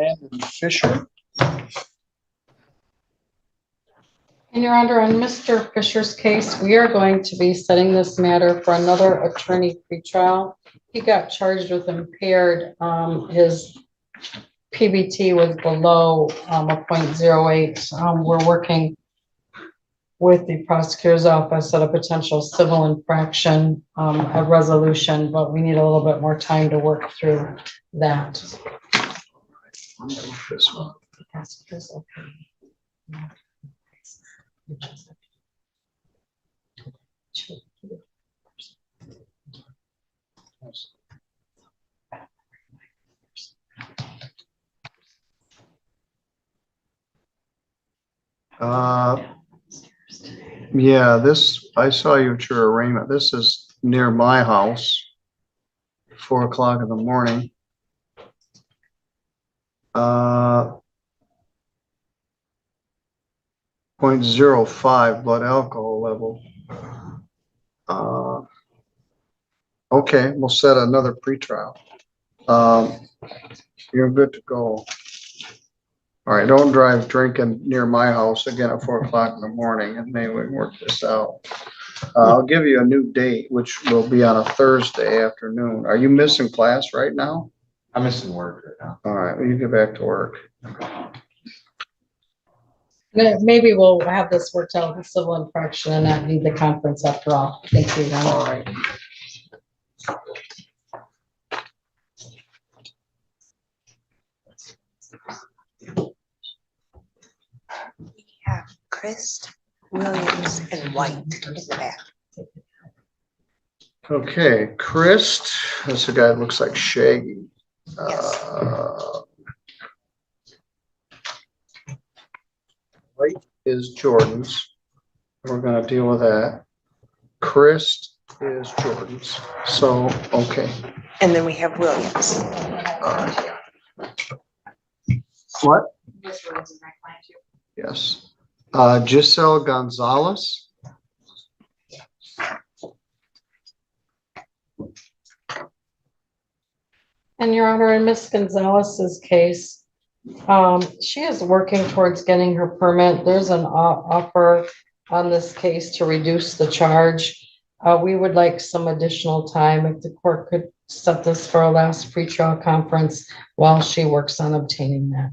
Randall Fisher. And Your Honor, on Mr. Fisher's case, we are going to be setting this matter for another attorney pretrial. He got charged with impaired. His PBT was below a 0.08. We're working with the prosecutor's office at a potential civil infraction, a resolution, but we need a little bit more time to work through that. This one. Yeah, this, I saw you at your arraignment. This is near my house, 4 o'clock in the morning. 0.05 blood alcohol level. Okay, we'll set another pretrial. You're good to go. All right, don't drive drinking near my house again at 4 o'clock in the morning, and maybe we can work this out. I'll give you a new date, which will be on a Thursday afternoon. Are you missing class right now? I'm missing work right now. All right, well, you get back to work. Maybe we'll have this worked out with civil infraction and not need the conference after all. Thank you, Your Honor. All right. We have Chris, Williams, and White in the back. Okay, Chris, that's the guy that looks like Shaggy. Yes. White is Jordan's. We're gonna deal with that. Chris is Jordan's. So, okay. And then we have Williams. What? Yes. Giselle Gonzalez. And Your Honor, in Ms. Gonzalez's case, she is working towards getting her permit. There's an offer on this case to reduce the charge. We would like some additional time if the court could set this for a last pretrial conference while she works on obtaining that.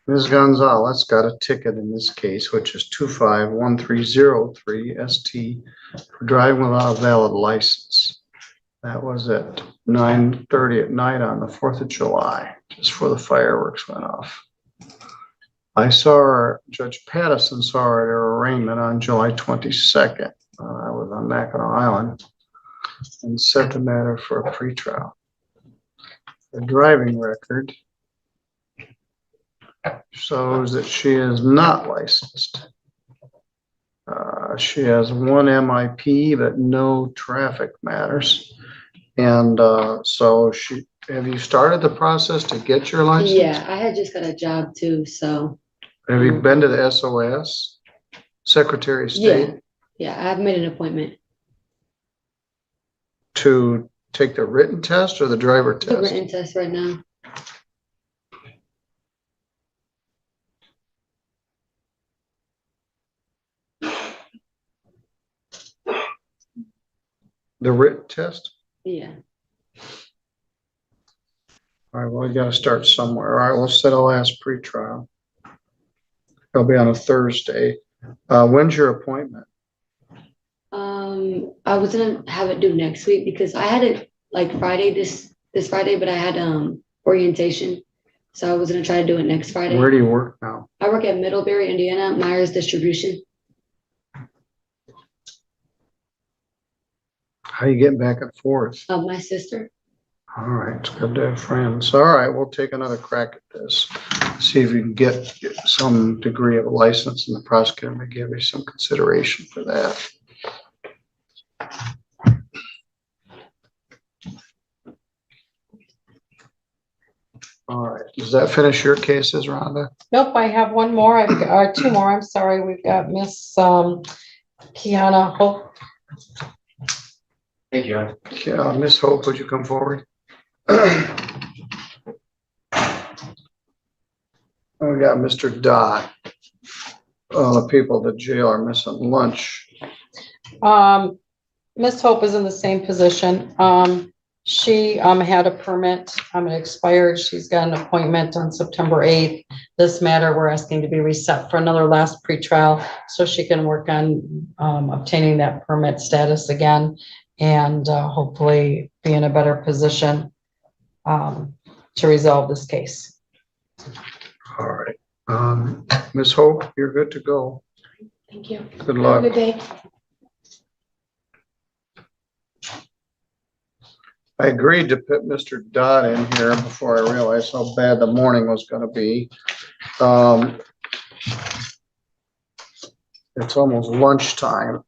Ms. Gonzalez got a ticket in this case, which is 251303 ST for driving without a valid license. That was at 9:30 at night on the 4th of July, just before the fireworks went off. I saw her, Judge Pattison saw her at her arraignment on July 22nd. I was on Mackinac Island and set the matter for a pretrial. The driving record shows that she is not licensed. She has one MIP, but no traffic matters. And so have you started the process to get your license? Yeah, I had just got a job too, so. Have you been to the SOS? Secretary of State? Yeah, I've made an appointment. To take the written test or the driver The test? written test right now. The written test? Yeah. All right, well, you gotta start somewhere. All right, we'll set a last pretrial. It'll be on a Thursday. When's your appointment? I was gonna have it due next week because I had it like Friday, this Friday, but I had orientation. So I was gonna try to do it next Friday. Where do you work now? I work at Middlebury, Indiana, Myers Distribution. How you getting back and forth? My sister. All right, it's good to have friends. All right, we'll take another crack at this. See if you can get some degree of license, and the prosecutor may give you some consideration for that. All right, does that finish your cases, Rhonda? Nope, I have one more. I've got, two more. I'm sorry. We've got Miss Kiana Hope. Hey, John. Yeah, Miss Hope, would you come forward? We got Mr. Dot. The people at the jail are missing lunch. Miss Hope is in the same position. She had a permit, it expired. She's got an appointment on September 8th. This matter, we're asking to be reset for another last pretrial so she can work on obtaining that permit status again and hopefully be in a better position to resolve this case. All right. Miss Hope, you're good to go. Thank you. Good luck. Have a good day. I agreed to put Mr. Dodd in here before I realized how bad the morning was gonna be. It's almost lunchtime.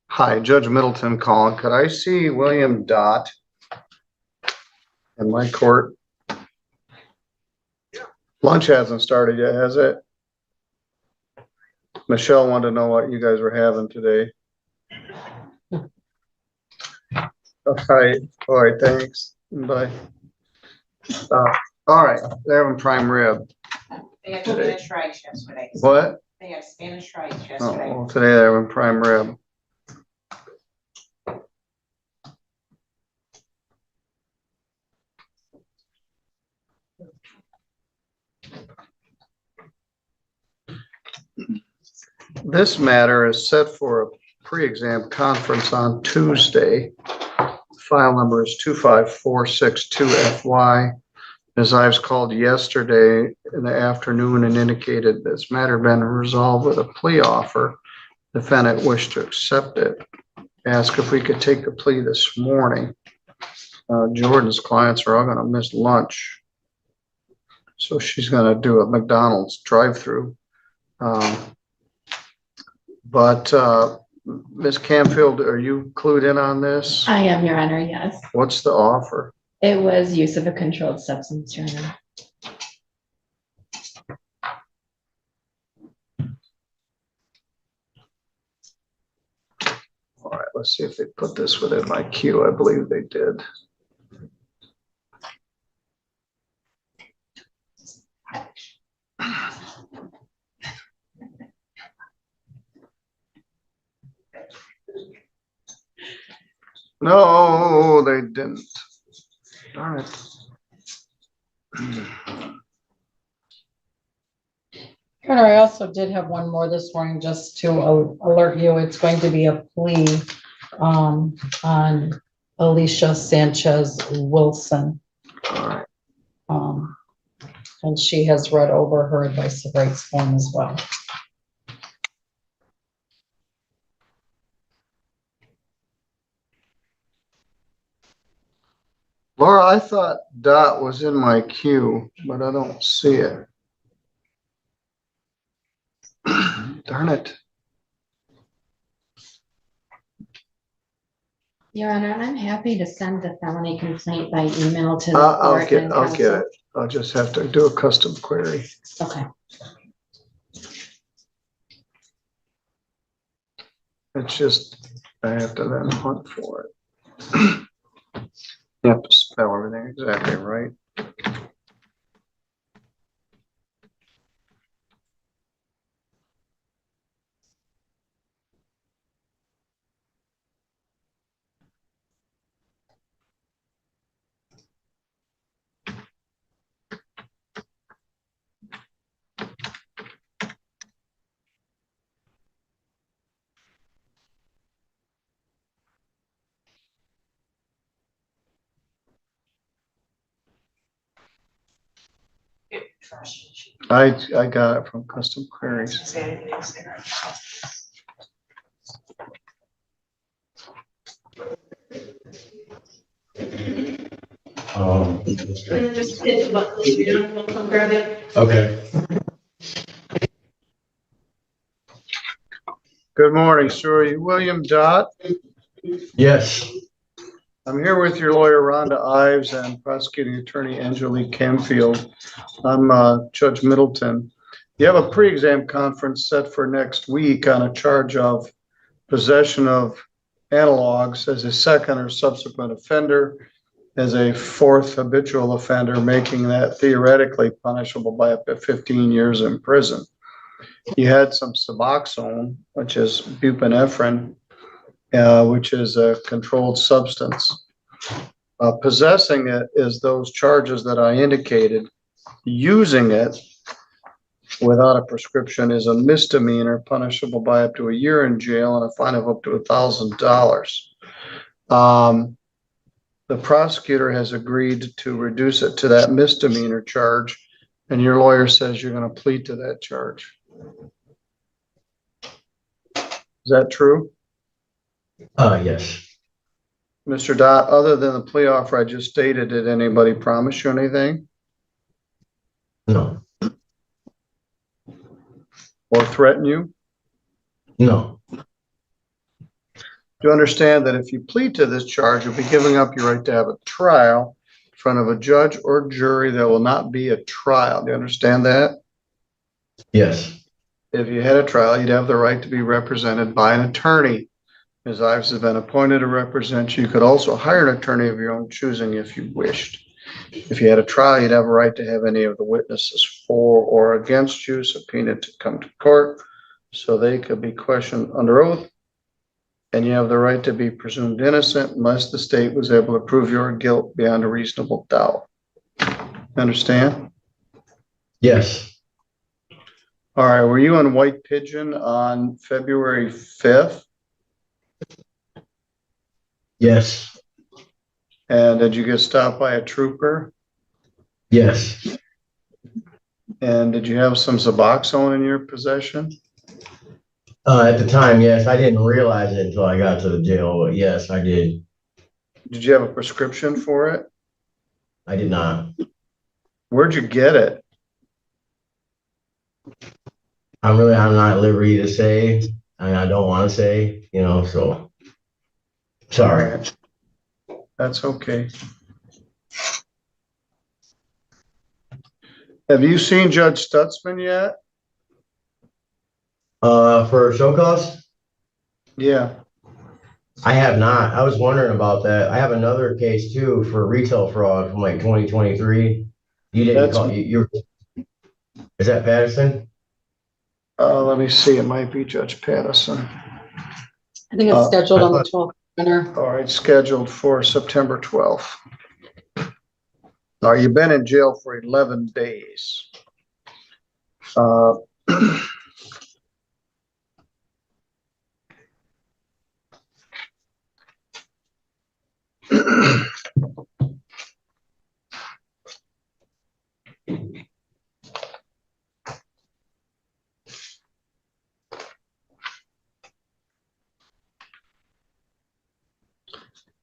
Hi, Judge Middleton calling. Could I see William Dot in my court? Lunch hasn't started yet, has it? Michelle wanted to know what you guys were having today. All right, thanks. Bye. All right, they're having prime rib. They had Spanish rice yesterday. What? They had Spanish rice Oh, yesterday. well, today they're having prime rib. This matter is set for a pre-exam conference on Tuesday. File number is 25462FY. Ms. Ives called yesterday in the afternoon and indicated this matter had been resolved with a plea offer. Defendant wished to accept it. Asked if we could take the plea this morning. Jordan's clients are all gonna miss lunch. So she's gonna do a McDonald's drive-through. But Ms. Camfield, are you clued in on this? I am, Your Honor, yes. What's the offer? It was use of a controlled substance, Your Honor. All right, let's see if they put this within my queue. I believe they did. No, they didn't. Darn it. Connor, I also did have one more this morning just to alert you. It's going to be a plea on Alicia Sanchez Wilson. All right. And she has read over her advice of rights form as well. Laura, I thought Dot was in my queue, but I don't see it. Darn it. Your Honor, I'm happy to send the felony complaint by email to the I'll court get and it. counsel. I'll just have to do a custom query. Okay. It's just, I have to then hunt for it. You have to spell everything exactly right. I got it from custom queries. Okay. Good morning, sir. Are you William Dott? Yes. I'm here with your lawyer Rhonda Ives and prosecuting attorney Angelique Camfield. I'm Judge Middleton. You have a pre-exam conference set for next week on a charge of possession of analogs as a second or subsequent offender, as a fourth habitual offender, making that theoretically punishable by up to 15 years in prison. You had some Suboxone, which is buprenorphine, which is a controlled substance. Possessing it is those charges that I indicated. Using it without a prescription is a misdemeanor, punishable by up to a year in jail and a fine of up to $1,000. The prosecutor has agreed to reduce it to that misdemeanor charge, and your lawyer says you're going to plead to that charge. Is that true? Yes. Mr. Dott, other than the plea offer I just stated, did anybody promise you anything No. or threaten you? No. You understand that if you plead to this charge, you'll be giving up your right to have a trial in front of a judge or jury. There will not be a trial. Do you understand that? Yes. If you had a trial, you'd have the right to be represented by an attorney. Ms. Ives has been appointed to represent you. You could also hire an attorney of your own choosing if you wished. If you had a trial, you'd have a right to have any of the witnesses for or against you subpoenaed to come to court so they could be questioned under oath. And you have the right to be presumed innocent unless the state was able to prove your guilt beyond a reasonable doubt. Understand? Yes. All right. Were you on White Pigeon on February 5th? Yes. And did you get stopped by a trooper? Yes. And did you have some Suboxone in your possession? At the time, yes. I didn't realize it until I got to the jail, but yes, I did. Did you have a prescription for it? I did not. Where'd you get it? I'm not at liberty to say, and I don't want to say, so sorry. All right. That's okay. Have you seen Judge Stutzman yet? For show cause? Yeah. I have not. I was wondering about that. I have another case too for retail fraud from like 2023. You didn't That's- call is that Patterson? Let me see. It might be Judge Pattison. I think it's scheduled on the 12th. Winter. All right, scheduled for September 12th. Now, you've been in jail for 11 days.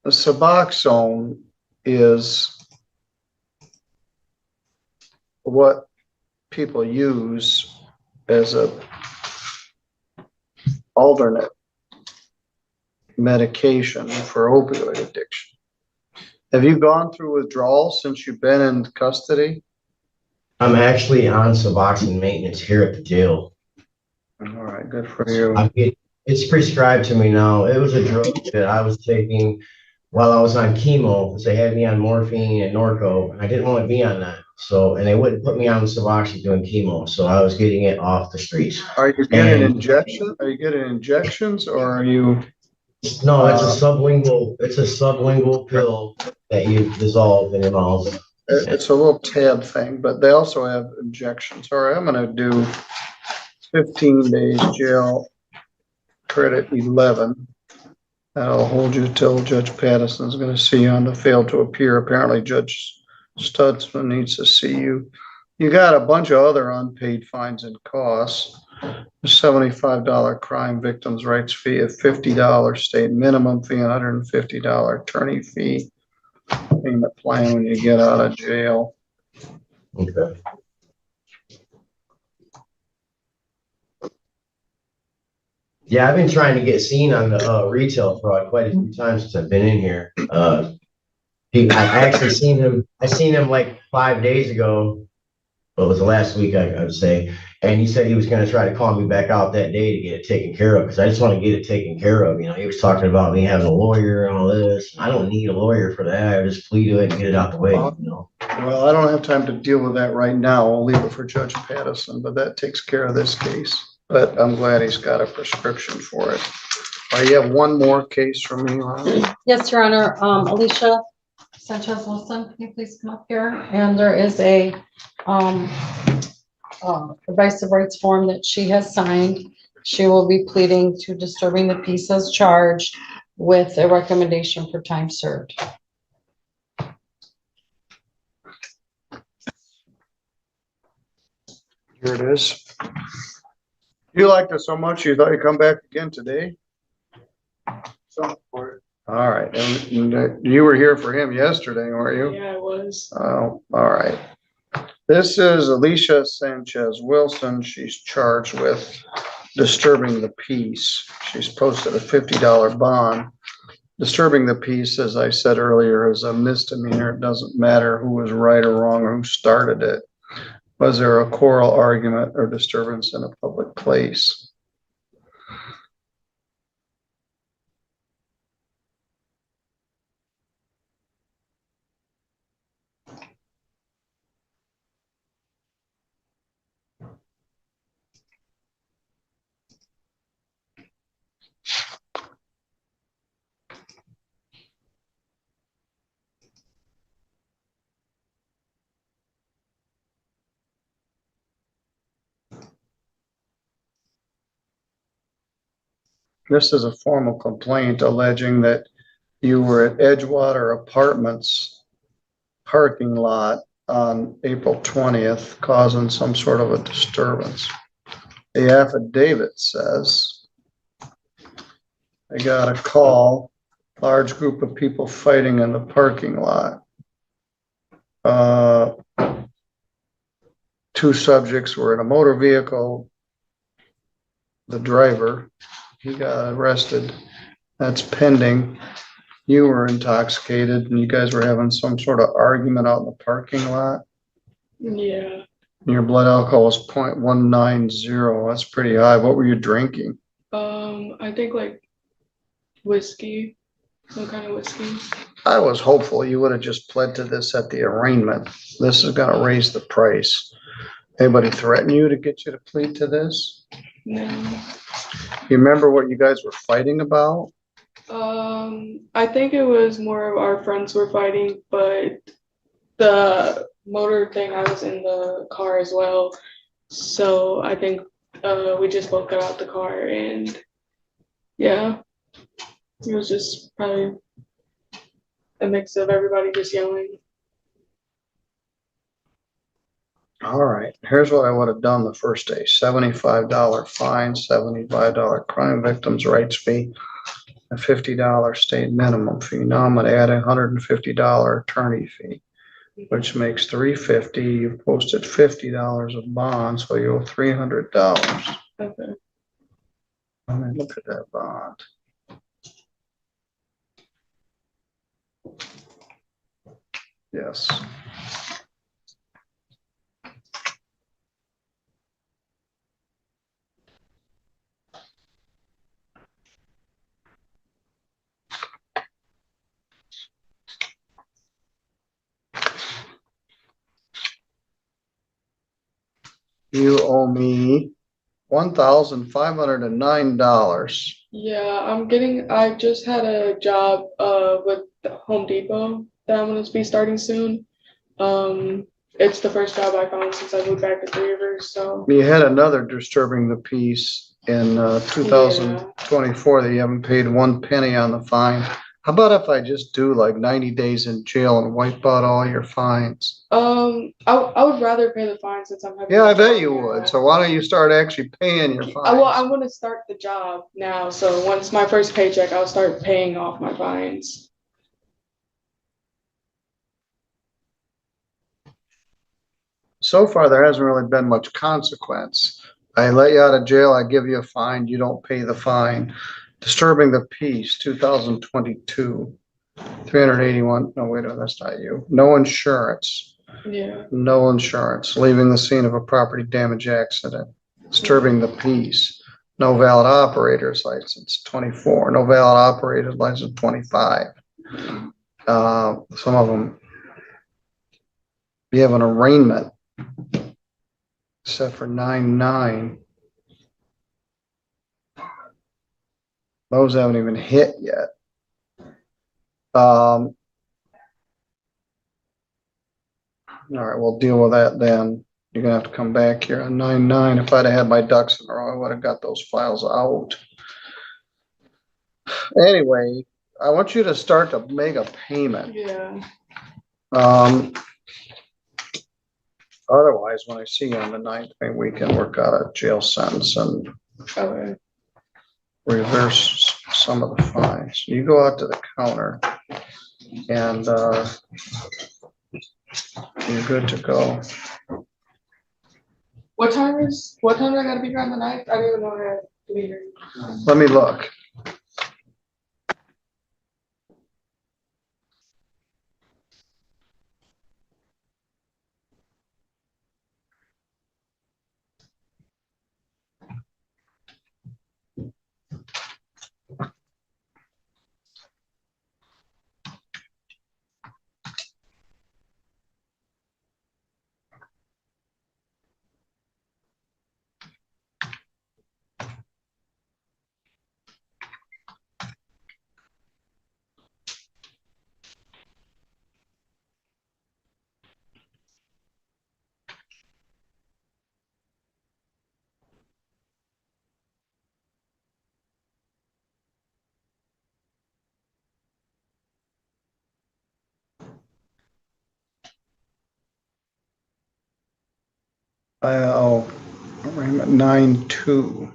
The Suboxone is what people use as a alternate medication for opioid addiction. Have you gone through withdrawal since you've been in custody? I'm actually on Suboxone maintenance here at the jail. All right, good for you. It's prescribed to me now. It was a drug that I was taking while I was on chemo. They had me on morphine and Norco, and I didn't want to be on that. So, and they wouldn't put me on Suboxone doing chemo. So I was getting it off the streets. Are you getting injections? Are you getting injections or are you? No, it's a sublingual pill that you dissolve in your mouth. It's a little tab thing, but they also have injections. All right, I'm gonna do 15 days jail, credit 11. That'll hold you till Judge Patterson's gonna see you on the fail to appear. Apparently Judge Stutzman needs to see you. You got a bunch of other unpaid fines and costs. $75 crime victims' rights fee, a $50 state minimum fee, $150 attorney fee. Payment plan when you get out of jail. Okay. Yeah, I've been trying to get seen on the retail fraud quite a few times since I've been in here. I actually seen him. I seen him like 5 days ago. Well, it was the last week, I would say. And he said he was going to try to call me back out that day to get it taken care of because I just want to get it taken care of. You know, he was talking about me having a lawyer and all this. I don't need a lawyer for that. I just plead to it and get it out the way. You know. Well, I don't have time to deal with that right now. I'll leave it for Judge Pattison, but that takes care of this case. But I'm glad he's got a prescription for it. You have one more case for me, Ron? Yes, Your Honor. Alicia Sanchez Wilson, can you please come up here? And there is a advice of rights form that she has signed. She will be pleading to disturbing the peace as charged with a recommendation for time served. Here it is. You liked it so much you thought you'd come back again today? All right, and you were here for him yesterday, weren't you? Yeah, I was. Oh, all right. This is Alicia Sanchez Wilson. She's charged with disturbing the peace. She's posted a $50 bond. Disturbing the peace, as I said earlier, is a misdemeanor. It doesn't matter who was right or wrong or who started it. Was there a quarrel, argument, or disturbance in a public place? This is a formal complaint alleging that you were at Edgewater Apartments parking lot on April 20th, causing some sort of a disturbance. The affidavit says, I got a call, large group of people fighting in the parking lot. Two subjects were in a motor vehicle. The driver, he got arrested. That's pending. You were intoxicated and you guys were having some sort of argument out in the parking lot. Yeah. Your blood alcohol was 0.190. That's pretty high. What were you drinking? I think like whiskey, some kind of whiskey. I was hopeful you would have just pled to this at the arraignment. This is going to raise the price. Anybody threaten you to get you to plead to this? No. You remember what you guys were fighting about? I think it was more of our friends were fighting, but the motor thing, I was in the car as well. So I think we just both got out the car and yeah, it was just probably a mix of everybody just yelling. All right, here's what I would have done the first day. $75 fine, $75 crime victims' rights fee, a $50 state minimum fee. Now I'm going to add a $150 attorney fee, which makes $350. You've posted $50 of bond, so you owe $300. Okay. Let me look at that bond. Yes. You owe me $1,509. Yeah, I just had a job with Home Depot that I'm gonna be starting soon. It's the first job I found since I moved back to Three Rivers, so You had another disturbing the peace in 2024 that you haven't paid one penny on the fine. How about if I just do like 90 days in jail and wipe out all your fines? I would rather pay the fine since I'm having. Yeah, I a bet job you now. would. So why don't you start actually paying your Well, I fines? want to start the job now, so once my first paycheck, I'll start paying off my fines. So far, there hasn't really been much consequence. I let you out of jail, I give you a fine, you don't pay the fine. Disturbing the peace, 2022, 381, no, wait, no, that's not you. No insurance, Yeah. no insurance, leaving the scene of a property damage accident. Disturbing the peace, no valid operator's license, 24, no valid operator's license, 25. Some of them, you have an arraignment, except for 9-9. Those haven't even hit yet. All right, we'll deal with that then. You're gonna have to come back here on 9-9. If I'd have had my ducks in a row, I would have got those files out. Anyway, I want you to start to make a payment. Yeah. Otherwise, when I see you on the 9th, maybe we can work out a jail sentence and Okay. reverse some of the fines. You go out to the counter and you're good to go. What time do I gotta be here on the 9th? I don't even know how to be here. Let me look. Arraignment 9-2.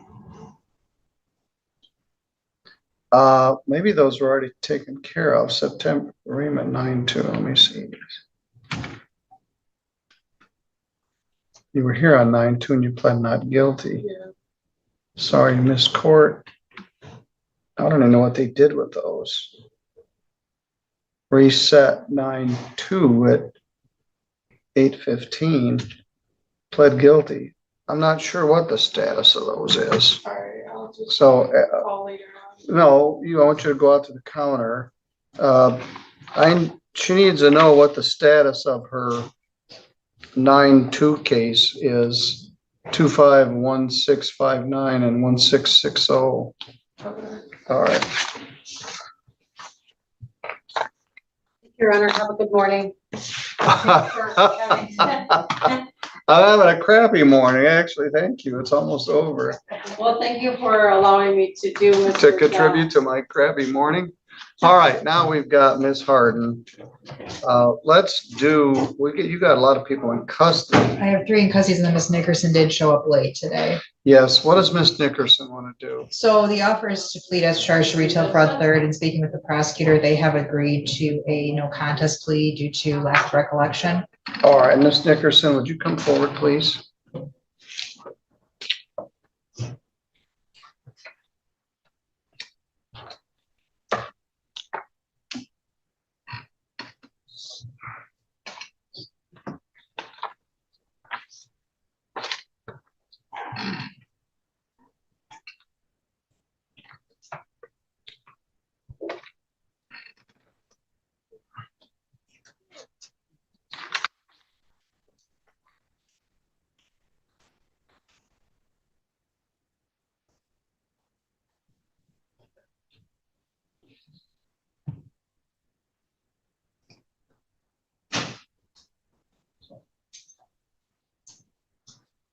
Maybe those were already taken care of. September, arraignment 9-2. Let me see. You were here on 9-2 and you pled not guilty. Yeah. Sorry, you missed court. I don't even know what they did with those. Reset 9-2 at 8:15. Pled guilty. I'm not sure what the status of those is. All right. I'll just So, call later on. no, I want you to go out to the counter. She needs to know what the status of her 9-2 case is, 251659 and 1660. Okay. All right. Your Honor, have a good morning. I'm having a crappy morning, actually. Thank you. It's almost over. Well, thank you for allowing me to do this. To contribute to my crappy morning. All right, now we've got Ms. Harden. Let's do, you got a lot of people in custody. I have 3 in custody, and then Miss Nickerson did show up late today. Yes, what does Ms. Nickerson want to do? So the offer is to plead as charged to retail fraud third, and speaking with the prosecutor, they have agreed to a no contest plea due to lack of recollection. All right, Ms. Nickerson, would you come forward, please?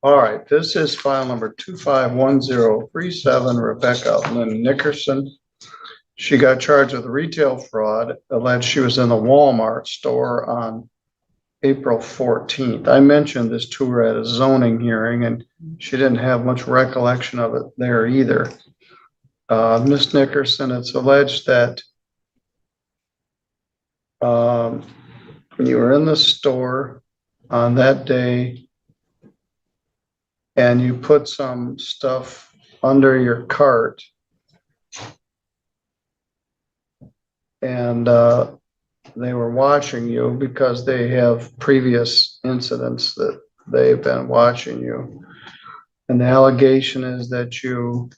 All right, this is file number 251037, Rebecca Lynn Nickerson. She got charged with retail fraud, alleged she was in the Walmart store on April 14th. I mentioned this to her at a zoning hearing, and she didn't have much recollection of it there either. Ms. Nickerson, it's alleged that when you were in the store on that day and you put some stuff under your cart and they were watching you because they have previous incidents that they've been watching you. And the allegation is that you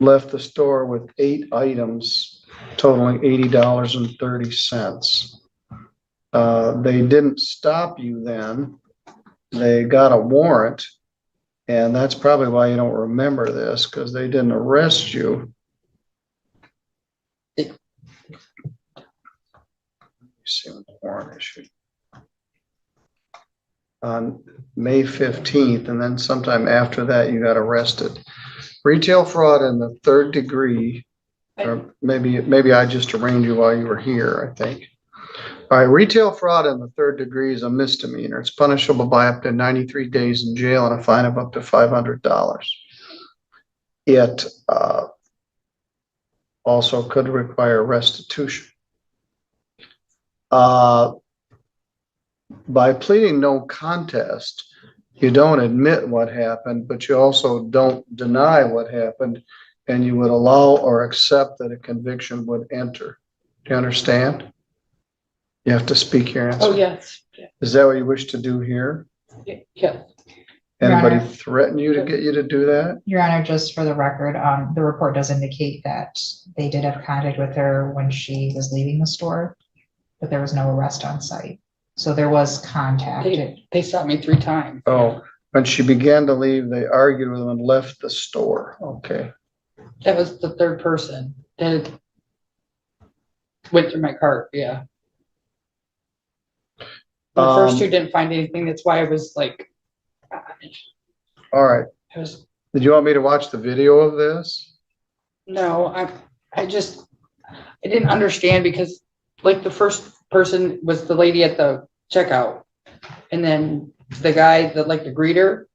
left the store with 8 items totaling $80.30. They didn't stop you then. They got a warrant, and that's probably why you don't remember this, because they didn't arrest you. Let me see when the warrant issued. On May 15th, and then sometime after that, you got arrested. Retail fraud in the 3rd degree, or maybe I just arraigned you while you were here, I think. All right, retail fraud in the 3rd degree is a misdemeanor. It's punishable by up to 93 days in jail and a fine of up to $500. It also could require restitution. By pleading no contest, you don't admit what happened, but you also don't deny what happened, and you would allow or accept that a conviction would enter. Do you understand? You have to speak your answer. Oh, yes. Is that what you wish to do here? Yeah. Anybody Your Honor. threaten you to get you to do that? Your Honor, just for the record, the report does indicate that they did have contact with her when she was leaving the store, but there was no arrest on site. So there was contact. They stopped me 3 times. Oh, when she began to leave, they argued with them and left the store. Okay. That was the 3rd person that went through my cart, yeah. The first 2 didn't find anything, that's why I was like, All right. I was, Did you want me to watch the video of this? no, I didn't understand because like the first person was the lady at the checkout. And then the guy that like the greeter.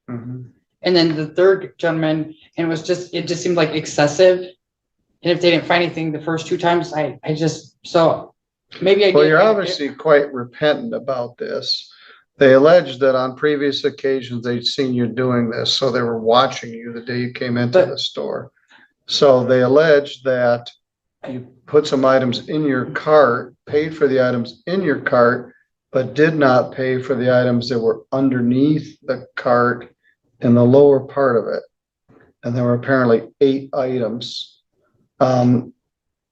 Mhm. And then the 3rd gentleman, and it just seemed like excessive. And if they didn't find anything the first 2 times, so maybe I did. Well, you're obviously quite repentant about this. They allege that on previous occasions they'd seen you doing this, so they were watching you the day you came into the store. So they allege that you put some items in your cart, paid for the items in your cart, but did not pay for the items that were underneath the cart in the lower part of it. And there were apparently 8 items.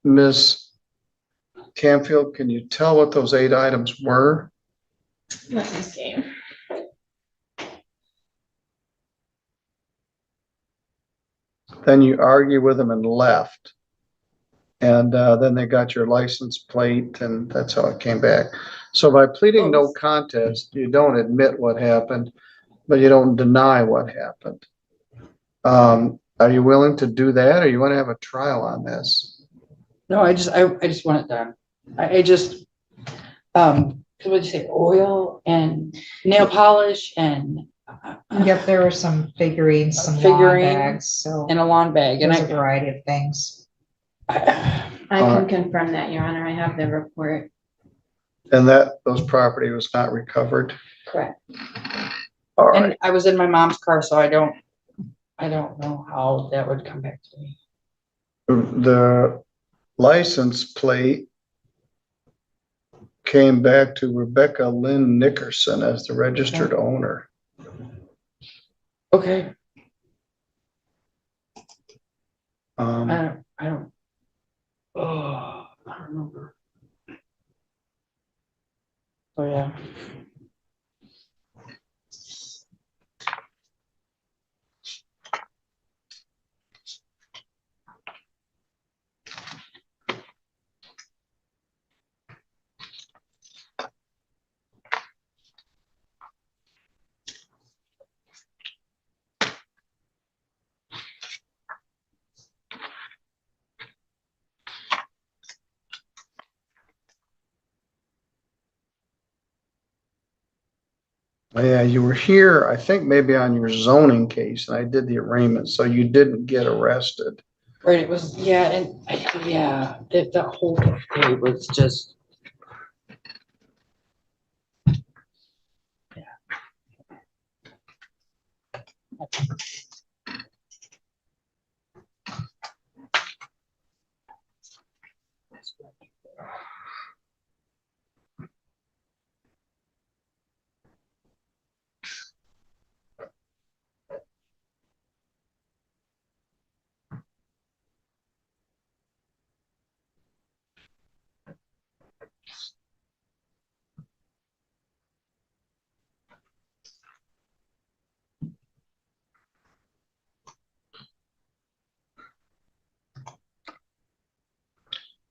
Ms. Camfield, can you tell what those 8 items were? Let me see. Then you argue with them and left. And then they got your license plate, and that's how it came back. So by pleading no contest, you don't admit what happened, but you don't deny what happened. Are you willing to do that, or you want to have a trial on this? No, I just want it done. What did you say, oil and nail polish and Yep, there were some figurines, some lawn Figurine bags, so a lawn bag, and there's a variety of things. I can confirm that, Your Honor. I have the report. And that those property was not recovered. Correct. All right. And I was in my mom's car, so I don't know how that would come back to me. The license plate came back to Rebecca Lynn Nickerson as the registered owner. Okay. Um, I don't. Oh, I don't remember. Oh yeah. Yeah, you were here, I think maybe on your zoning case, and I did the arraignment, so you didn't get arrested. Right, it was, yeah, and, yeah, that whole day was just.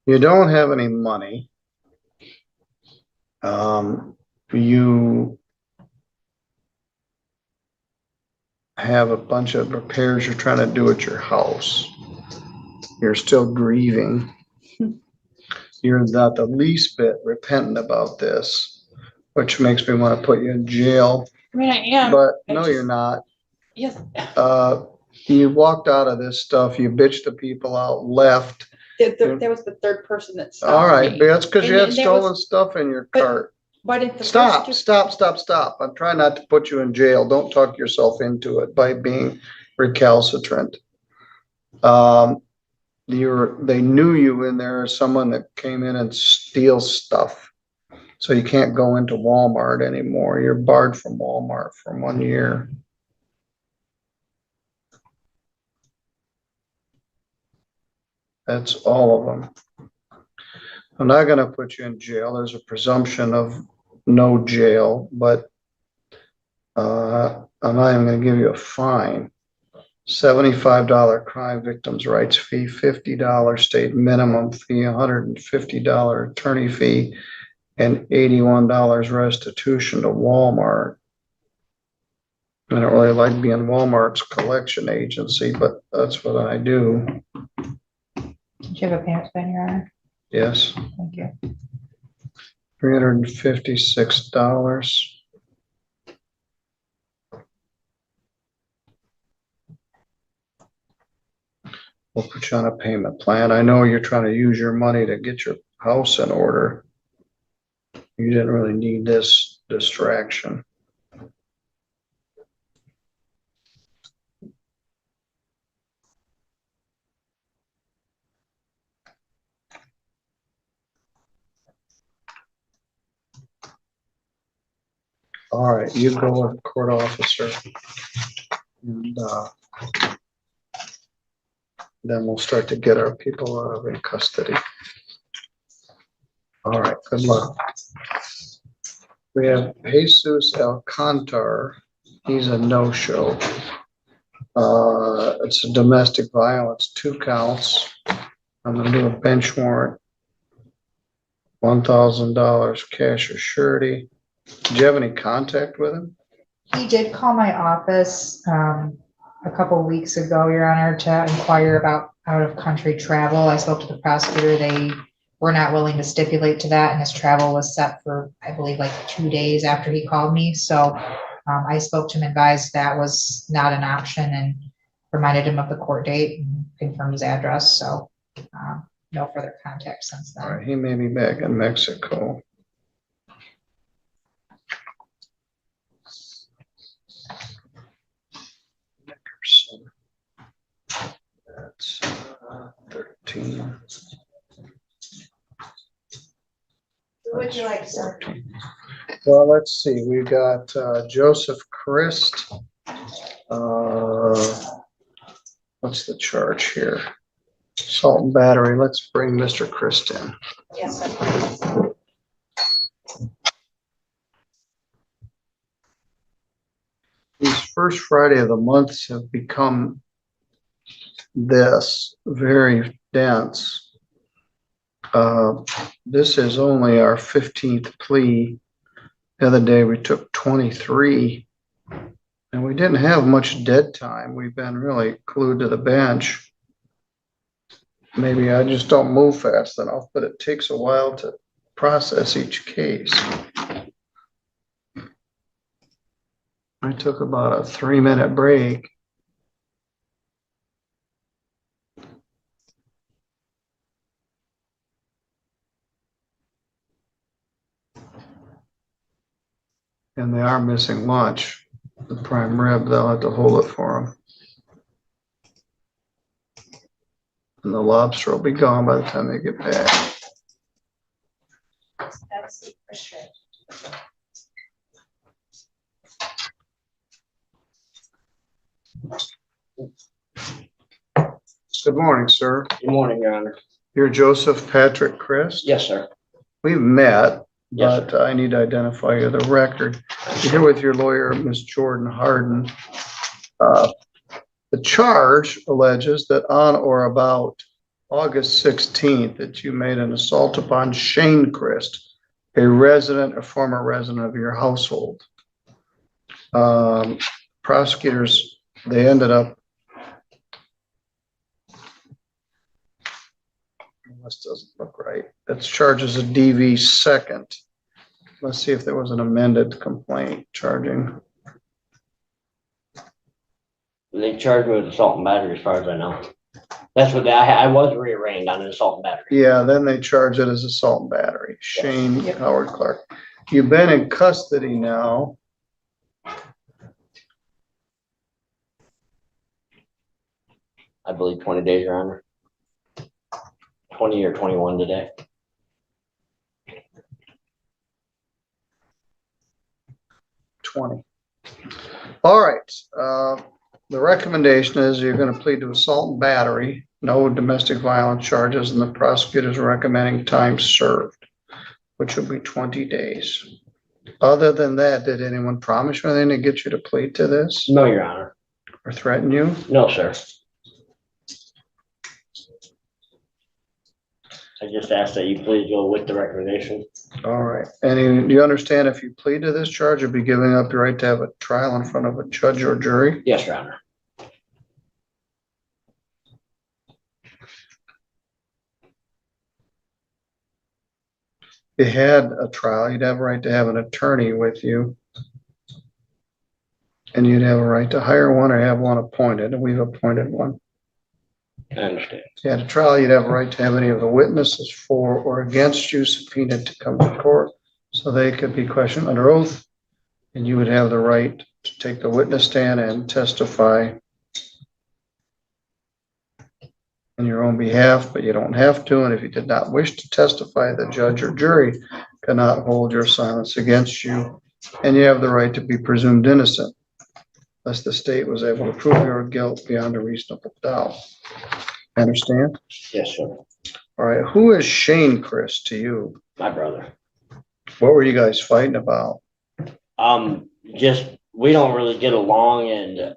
You don't have any money. You have a bunch of repairs you're trying to do at your house. You're still grieving. You're not the least bit repentant about this, which makes me want to put you in jail, I mean, I am. but I no, just- you're not. Yes, You walked out of this stuff, you bitched the people out, left. there was the third person that stopped All right, me. but that's because you And had that was- stolen stuff in your but- cart. But if the Stop, first stop. I'm trying not to put you in jail. Don't talk yourself into it by being recalcitrant. They knew you in there as someone that came in and steals stuff. So you can't go into Walmart anymore. You're barred from Walmart for 1 year. That's all of them. I'm not gonna put you in jail. There's a presumption of no jail, but I'm not even gonna give you a fine. $75 crime victims' rights fee, $50 state minimum fee, $150 attorney fee, and $81 restitution to Walmart. I don't really like being Walmart's collection agency, but that's what I do. Do you have a payment plan, Your Honor? Yes, Thank you. $356. We'll put you on a payment plan. I know you're trying to use your money to get your house in order. You didn't really need this distraction. All right, you go with court officer. And then we'll start to get our people out of in custody. All right, good luck. We have Jesus Alcantar. He's a no-show. It's a domestic violence, 2 counts. I'm gonna do a bench warrant. $1,000 cash or surety. Did you have any contact with him? He did call my office a couple of weeks ago, Your Honor, to inquire about out-of-country travel. I spoke to the prosecutor. They were not willing to stipulate to that, and his travel was set for, I believe, like 2 days after he called me. So I spoke to him, advised that was not an option, and reminded him of the court date and confirmed his address. So no further contact since All then. right, he may be back in Mexico. Nickerson. That's 13. Who would you like, sir? Well, let's see, we've got Joseph Christ. What's the charge here? Assault and battery. Let's bring Mr. Christ in. Yes, sir. These first Friday of the months have become this very dense. This is only our 15th plea. The other day we took 23 and we didn't have much dead time. We've been really glued to the bench. Maybe I just don't move fast enough, but it takes a while to process each case. I took about a 3-minute break. And they are missing lunch. The prime rib, they'll have to hold it for them. And the lobster will be gone by the time they get back. That's it for sure. Good morning, sir. Good morning, Your Honor. You're Joseph Patrick Christ. Yes, sir. We've met, Yes, but I need to identify you, the record. You're here with your lawyer, Ms. Jordan Harden. The charge alleges that on or about August 16th, that you made an assault upon Shane Christ, a resident, a former resident of your household. Prosecutors, they ended up, this doesn't look right. It's charges a DV second. Let's see if there was an amended complaint charging. They charged me with assault and battery, as far as I know. That's what I was rearranged on an assault and battery. Yeah, then they charge it as assault and battery. Shane Yep. Howard Clark. You've been in custody now. I believe 20 days, Your Honor. 20 or 21 today. All right. The recommendation is you're going to plead to assault and battery, no domestic violence charges, and the prosecutor's recommending time served, which will be 20 days. Other than that, did anyone promise you anything to get you to plead to this No, Your Honor. or threaten you? No, sir. I just ask that you please go with the recommendation. All right. And do you understand if you plead to this charge, you'll be giving up your right to have a trial in front of a judge or jury? Yes, Your Honor. If you had a trial, you'd have a right to have an attorney with you. And you'd have a right to hire one or have one appointed, and we've appointed one. I understand. If you had a trial, you'd have a right to have any of the witnesses for or against you subpoenaed to come to court, so they could be questioned under oath. And you would have the right to take the witness stand and testify on your own behalf, but you don't have to. And if you did not wish to testify, the judge or jury cannot hold your silence against you. And you have the right to be presumed innocent, unless the state was able to prove your guilt beyond a reasonable doubt. Understand? Yes, sir. All right. Who is Shane Christ to you? My brother. What were you guys fighting about? Just, we don't really get along, and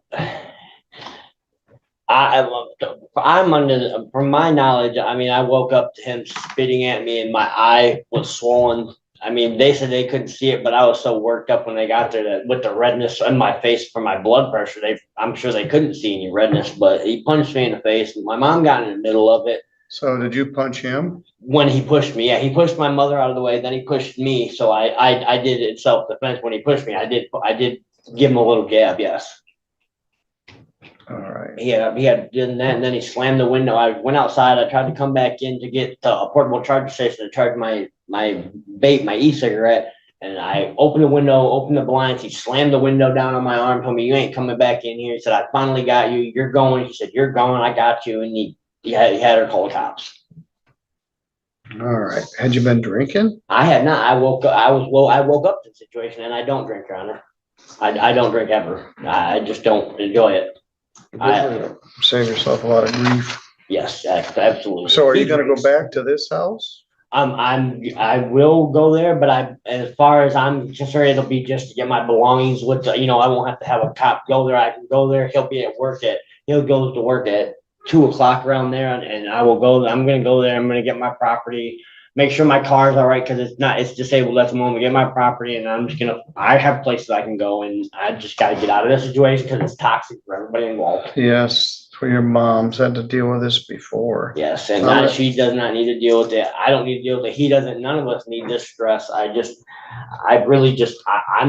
I'm under, from my knowledge, I mean, I woke up to him spitting at me and my eye was swollen. I mean, they said they couldn't see it, but I was so worked up when they got there that with the redness in my face from my blood pressure, I'm sure they couldn't see any redness, but he punched me in the face. My mom got in the middle of it. So did you punch him? When he pushed me, yeah, he pushed my mother out of the way, then he pushed me. So I did it self-defense. When he pushed me, I did give him a little gab, yes. All right. He had done that, and then he slammed the window. I went outside. I tried to come back in to get a portable charger station to charge my vape, my e-cigarette, and I opened the window, opened the blinds. He slammed the window down on my arm, told me, "You ain't coming back in here." He said, "I finally got you. You're going." He said, "You're going. I got you." And he had her call the cops. All right. Had you been drinking? I had not. I woke up to the situation, and I don't drink, Your Honor. I don't drink ever. I just don't enjoy it. Save yourself a lot of grief. Yes, absolutely. So are you going to go back to this house? I will go there, but as far as I'm concerned, it'll be just to get my belongings with the, I won't have to have a cop go there. I can go there. He'll go to work at 2:00 around there, and I will go. I'm going to go there. I'm going to get my property, make sure my car's all right, because it's disabled at the moment, get my property, and I have places I can go, and I just gotta get out of this situation, because it's toxic for everybody involved. Yes, for your mom's had to deal with this before. Yes, and she does not need to deal with it, I don't need to deal with it, he doesn't, none of us need this stress, I'm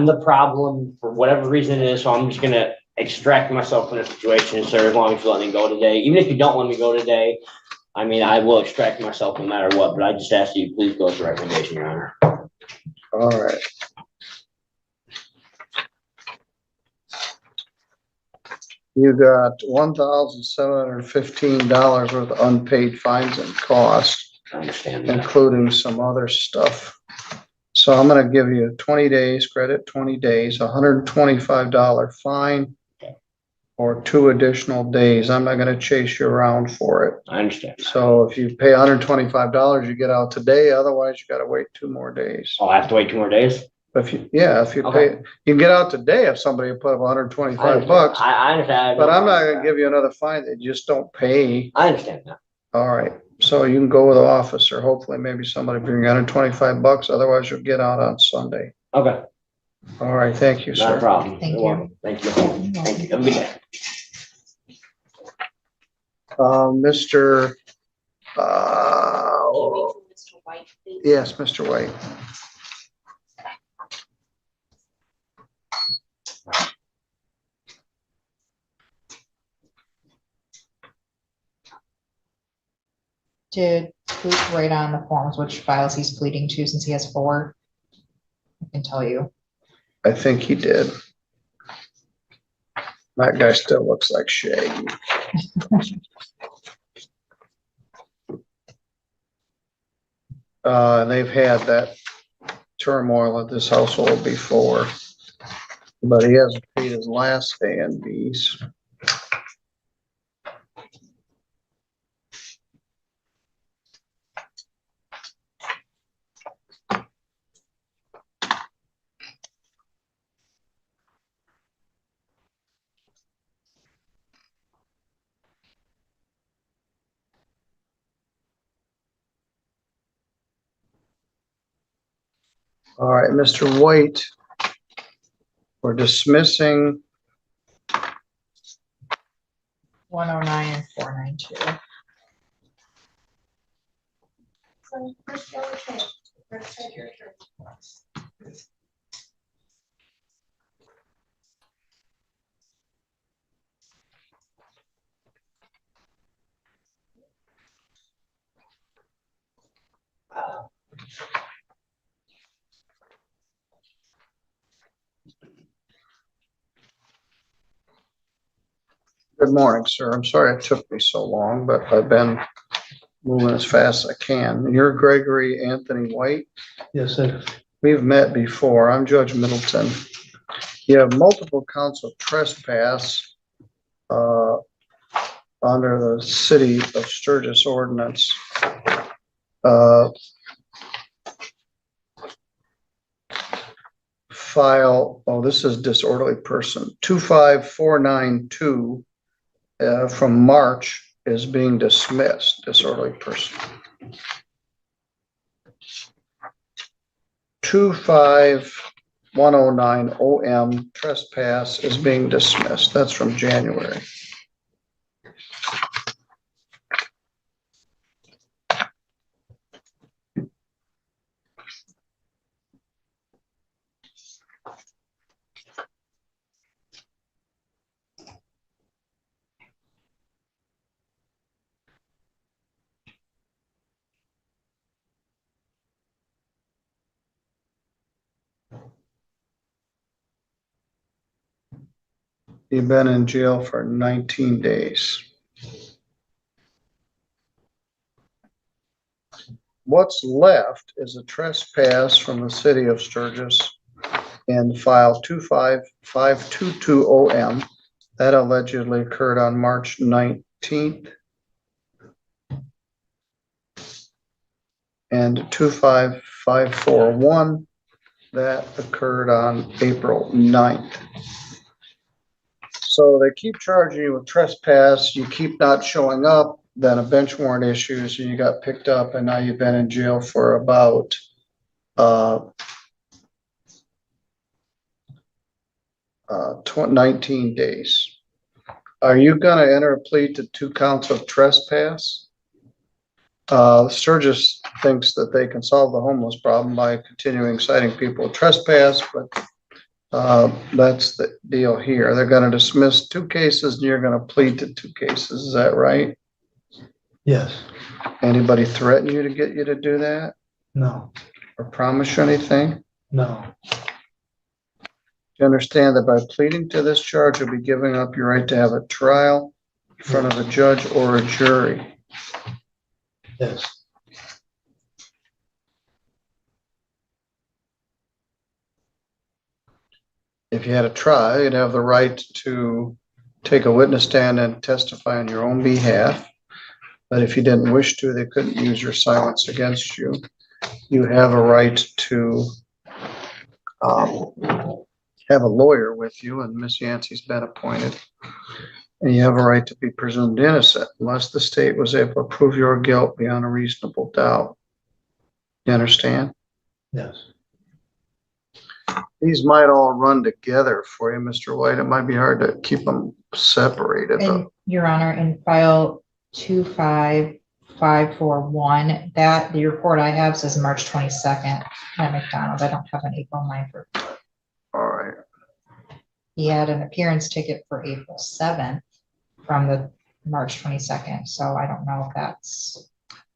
the problem for whatever reason it is, so I'm just gonna extract myself from the situation, sir, as long as you let me go today, even if you don't let me go today. I mean, I will extract myself no matter what, but I just ask you, please go with the recommendation, Your Honor. All right. You got $1,715 worth of unpaid fines and costs, I understand that. including some other stuff. So I'm gonna give you 20 days credit, 20 days, $125 fine, or 2 additional days. I'm not gonna chase you around for it. I understand. So if you pay $125, you get out today, otherwise you gotta wait 2 more days. Oh, I have to wait 2 more days? If you pay, Okay. you can get out today if somebody put up $125. I understand. But I'm not gonna give you another fine, they just don't pay. I understand that. All right, so you can go with the officer, hopefully maybe somebody bring you $125, otherwise you'll get out on Sunday. Okay, All right, thank you, not a sir. problem. Thank You're you. welcome. Thank you. Thank you. Have a good day. Mr. Mr. White, please. Yes, Mr. White. Did Luke write on the forms which files he's pleading to since he has 4? I can tell you. I think he did. That guy still looks like Shaggy. They've had that turmoil at this household before, but he hasn't paid his last A&Bs. All right, Mr. White, we're dismissing 109 and 492. So, first go ahead. First take your turn. Good morning, sir. I'm sorry it took me so long, but I've been moving as fast as I can. You're Gregory Anthony White? Yes, sir. We've met before. I'm Judge Middleton. You have multiple counts of trespass under the City of Sturgis ordinance. This is disorderly person, 25492 from March is being dismissed, disorderly person. 25109 OM trespass is being dismissed. That's from January. You've been in jail for 19 days. What's left is a trespass from the City of Sturgis in file 25522 OM. That allegedly occurred on March 19th. And 25541, that occurred on April 9th. So they keep charging you with trespass, you keep not showing up, then a bench warrant issues and you got picked up and now you've been in jail for about, 19 days. Are you gonna enter a plea to 2 counts of trespass? Sturgis thinks that they can solve the homeless problem by continuing citing people trespass, but that's the deal here. They're gonna dismiss 2 cases and you're gonna plead to 2 cases. Is that right? Yes, Anybody threaten you to get you to do that no, or promise you anything? no, You understand that by pleading to this charge, you'll be giving up your right to have a trial in front of a judge or a jury. yes, If you had a trial, you'd have the right to take a witness stand and testify on your own behalf. But if you didn't wish to, they couldn't use your silence against you. You have a right to have a lawyer with you, and Miss Yancey's been appointed. And you have a right to be presumed innocent unless the state was able to prove your guilt beyond a reasonable doubt. You understand? yes. These might all run together for you, Mr. White. It might be hard to keep them separated, but And Your Honor, in file 25541, that the report I have says March 22nd at McDonald's. I don't have an April 9th report. all right. He had an appearance ticket for April 7th from the March 22nd. So I don't know if that's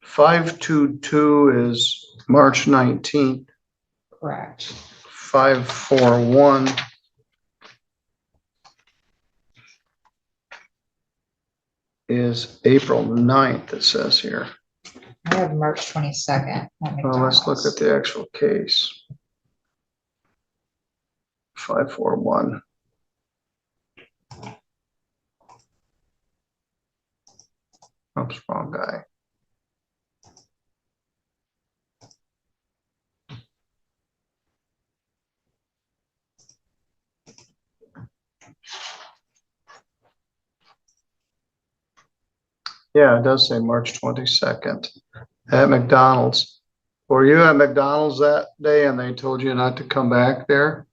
522 is March 19th. correct. 541 is April 9th, it says here. I have March 22nd at Well, let's look McDonald's. at the actual case. 541. Oops, wrong guy. Yeah, it does say March 22nd at McDonald's. Were you at McDonald's that day and they told you not to come back there?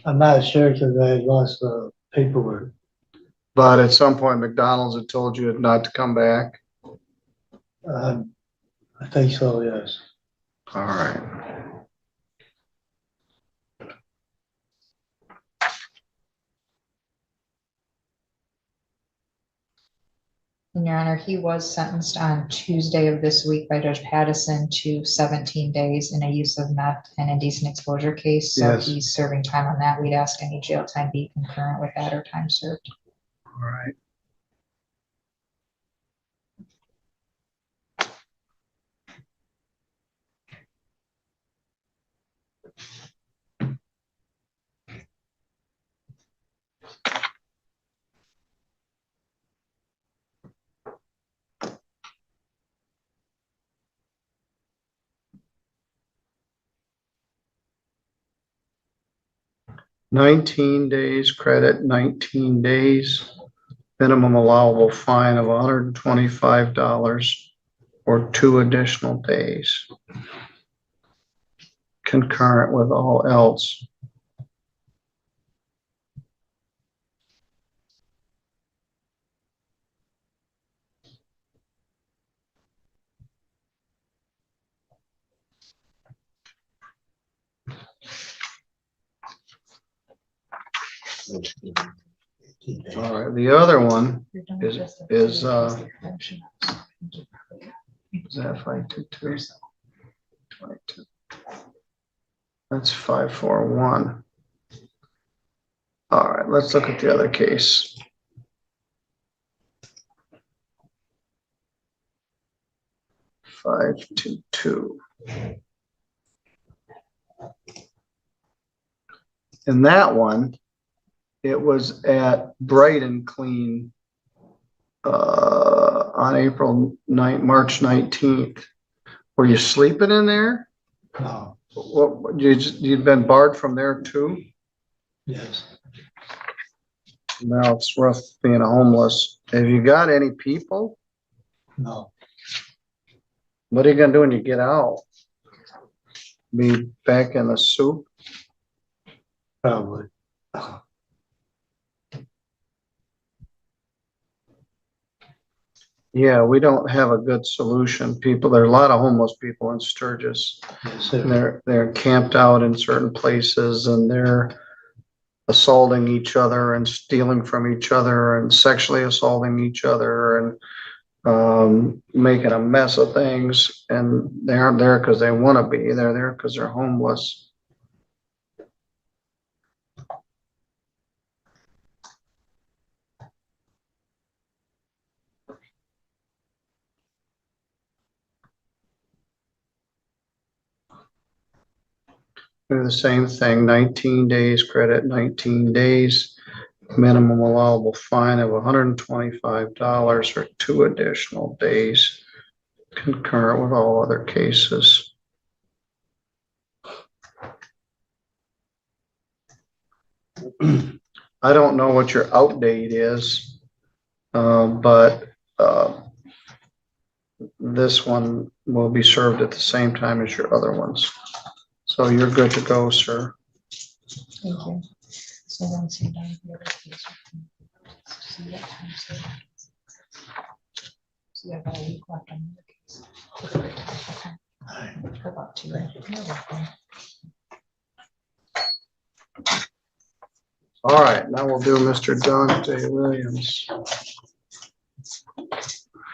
I'm not sure because I lost the paperwork. But at some point McDonald's had told you not to come back? I think so, yes. All right. And Your Honor, he was sentenced on Tuesday of this week by Judge Pattison to 17 days in a use of meth and indecent exposure case. So Yes. he's serving time on that. We'd ask any jail time be concurrent with that or time served. All right. $19 days credit, 19 days, minimum allowable fine of $125 or 2 additional days. Concurrent with all else. All right, the other one is that 522? 22. That's 541. All right, let's look at the other case. $522. In that one, it was at Bright and Clean on March 19th. Were you sleeping in there? No, What, you'd been barred from there too? yes. Now it's rough being a homeless. Have you got any people? No, What are you gonna do when you get out? Be back in the soup? probably. Yeah, we don't have a good solution. People, there are a lot of homeless people in Sturgis. Yes, And sir. they're camped out in certain places and they're assaulting each other and stealing from each other and sexually assaulting each other and making a mess of things. And they aren't there because they want to be. They're there because they're homeless. Do the same thing, 19 days credit, 19 days. Minimum allowable fine of $125 or 2 additional days, concurrent with all other cases. I don't know what your out date is, but this one will be served at the same time as your other ones. So you're good to go, sir. Thank you. So once you're done with the other case, we can see what time so you have about a week left on the case. Okay. For about 2 days. You're welcome. All right, now we'll do Mr. Dante Williams.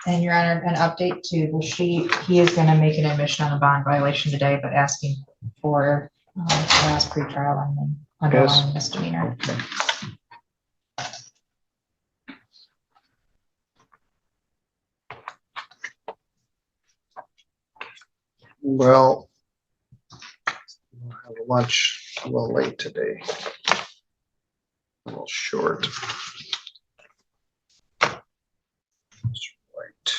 And Your Honor, an update to the sheet, he is gonna make an admission on a bond violation today, but asking for last pretrial and then underlying misdemeanor. Okay. Well, we'll have lunch a little late today. A little short. That's right.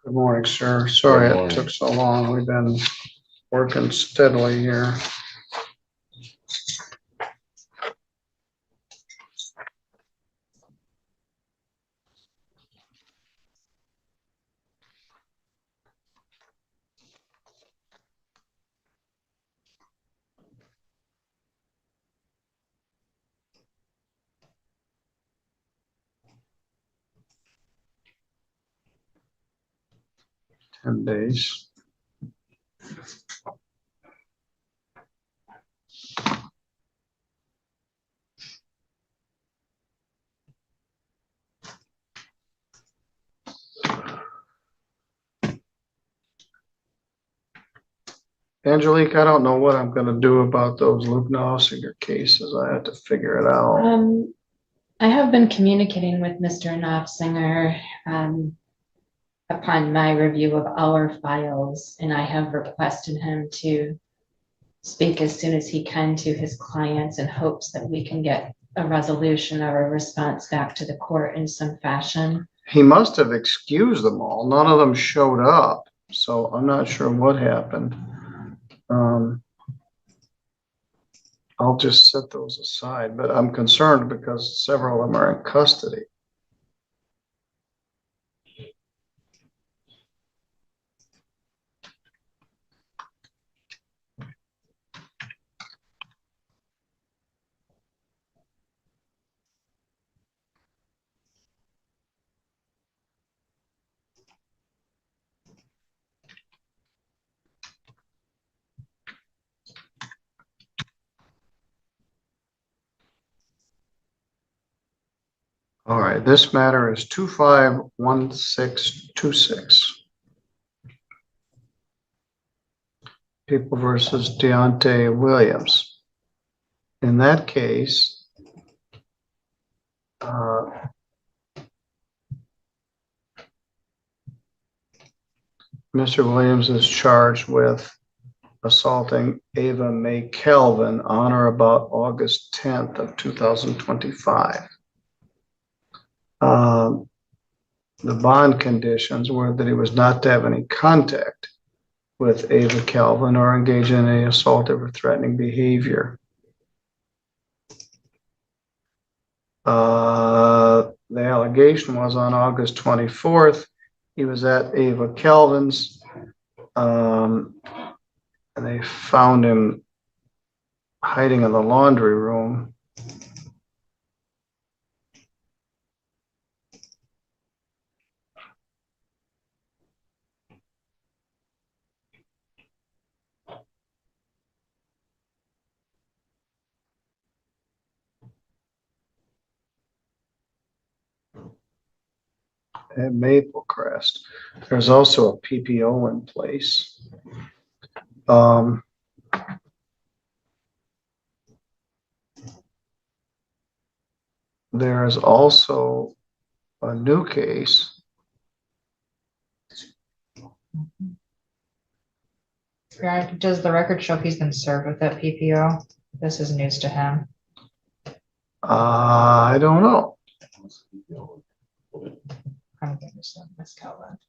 Good morning, sir. Sorry Good it morning. took so long. We've been working steadily here. $10. Angelique, I don't know what I'm gonna do about those Luke Nossinger cases. I have to figure it out. I have been communicating with Mr. Knopfsinger, upon my review of our files, and I have requested him to speak as soon as he can to his clients in hopes that we can get a resolution or a response back to the court in some fashion. He must have excused them all. None of them showed up, so I'm not sure what happened. I'll just set those aside, but I'm concerned because several of them are in custody. All right, this matter is 251626. People versus Deontay Williams. In that case, Mr. Williams is charged with assaulting Ava Mae Calvin on or about August 10th of 2025. The bond conditions were that he was not to have any contact with Ava Calvin or engage in any assaultive or threatening behavior. The allegation was on August 24th, he was at Ava Calvin's, and they found him hiding in the laundry room. At Maple Crest. There's also a PPO in place. There is also a new case. Does the record show he's been served with that PPO? This is news to him. I don't know. I'm going to send Miss Calvin.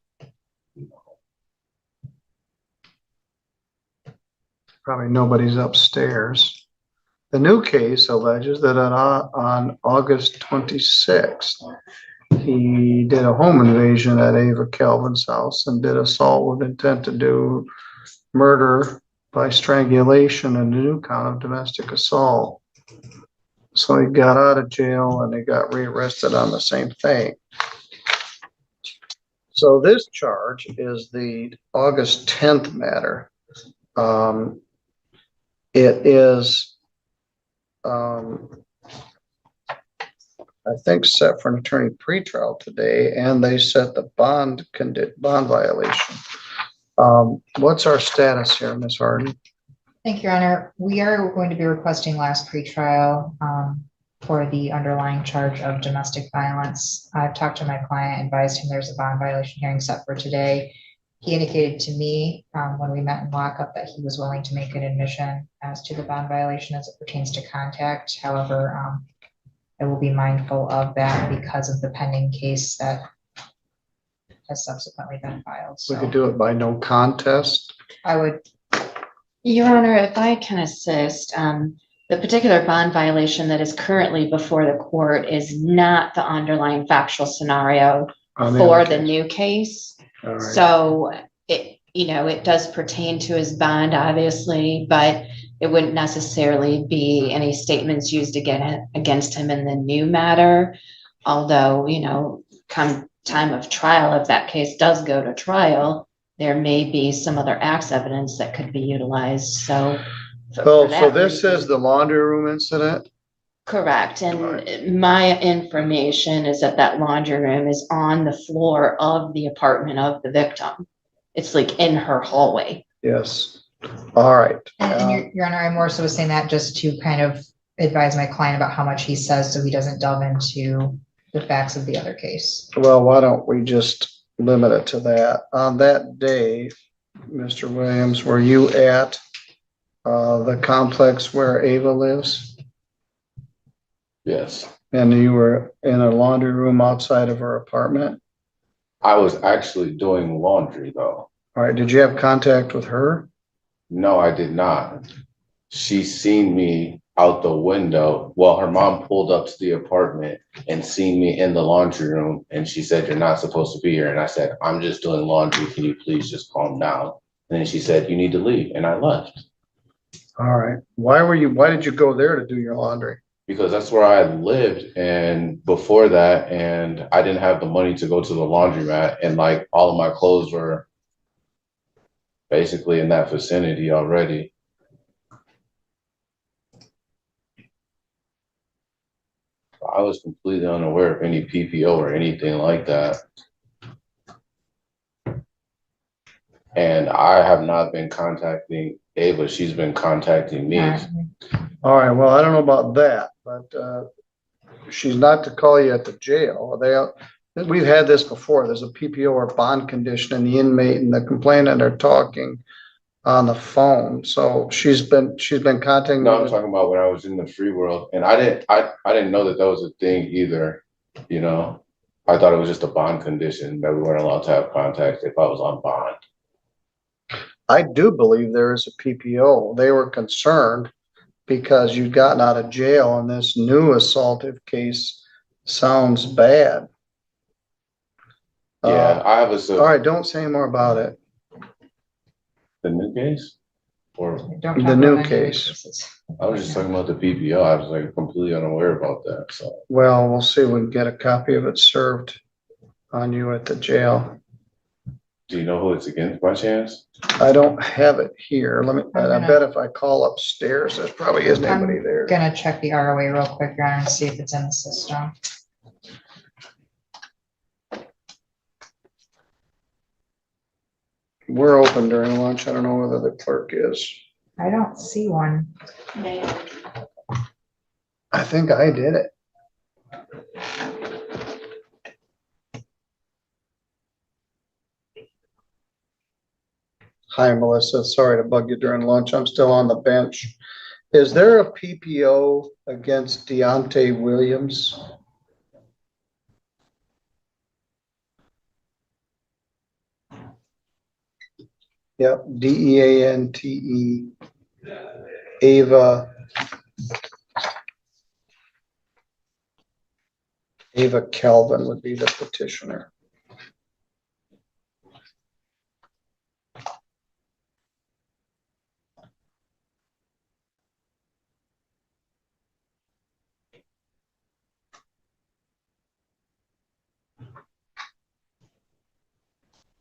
Probably nobody's upstairs. The new case alleges that on August 26th, he did a home invasion at Ava Calvin's house and did assault with intent to do murder by strangulation and a new count of domestic assault. So he got out of jail and he got rearrested on the same thing. So this charge is the August 10th matter. It is, I think, set for an attorney pretrial today, and they set the bond violation. What's our status here, Ms. Harden? Thank you, Your Honor. We are going to be requesting last pretrial for the underlying charge of domestic violence. I've talked to my client, advised him there's a bond violation hearing set for today. He indicated to me when we met in lockup that he was willing to make an admission as to the bond violation as it pertains to contact. However, I will be mindful of that because of the pending case that has subsequently been filed. We So could do it by no contest. I would, Your Honor, if I can assist, the particular bond violation that is currently before the court is not the underlying factual scenario for the new case. All right. So it does pertain to his bond, obviously, but it wouldn't necessarily be any statements used against him in the new matter. Although, come time of trial, if that case does go to trial, there may be some other acts evidence that could be utilized. So This is the laundry room incident? Correct. And my information is that laundry room is on the floor of the apartment of the victim. It's like in her hallway. Yes. All right. and Your Honor, I more so was saying that just to kind of advise my client about how much he says so he doesn't delve into the facts of the other case. Well, why don't we just limit it to that? On that day, Mr. Williams, were you at the complex where Ava lives? Yes. And you were in a laundry room outside of her apartment? I was actually doing laundry though. All right. Did you have contact with her? No, I did not. She seen me out the window. Well, her mom pulled up to the apartment and seen me in the laundry room. And she said, "You're not supposed to be here." And I said, "I'm just doing laundry. Can you please just calm down?" And then she said, "You need to leave." And I left. All right. Why did you go there to do your laundry? Because that's where I lived, and before that, and I didn't have the money to go to the laundromat, and like all of my clothes were basically in that vicinity already. I was completely unaware of any PPO or anything like that. And I have not been contacting Ava, she's been contacting me. All right, well, I don't know about that, but she's not to call you at the jail. We've had this before. There's a PPO or bond condition and the inmate and the complainant are talking on the phone. So she's been contacting. No, I'm talking about when I was in the free world, and I didn't know that was a thing either. You know, I thought it was just a bond condition that we weren't allowed to have contact if I was on bond. I do believe there is a PPO. They were concerned because you'd gotten out of jail and this new assaultive case sounds bad. Yeah, I have All right, don't say more about it. the new case, or Don't talk The new about any other case. cases. I was just talking about the PPO. I was like completely unaware about that. So Well, we'll see if we can get a copy of it served on you at the jail. do you know who it's against by chance? I don't have it here. I gonna- bet if I call upstairs, there probably isn't anybody there. Gonna check the ROA real quick, Your Honor, and see if it's in the system. We're open during lunch. I don't know whether the clerk is. I don't see one. I think I did it. Hi, Melissa. Sorry to bug you during lunch. I'm still on the bench. Is there a PPO against Deontay Williams? Yep, Deante. Ava Kelvin would be the petitioner.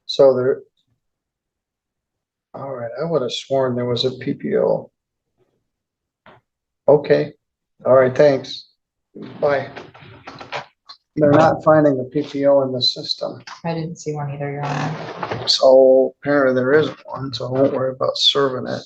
So there, all right, I would have sworn there was a PPO. Okay, all right, thanks. Bye. They're not finding a PPO in the system. I didn't see one either, Your Honor. So apparently there isn't one, so I won't worry about serving it.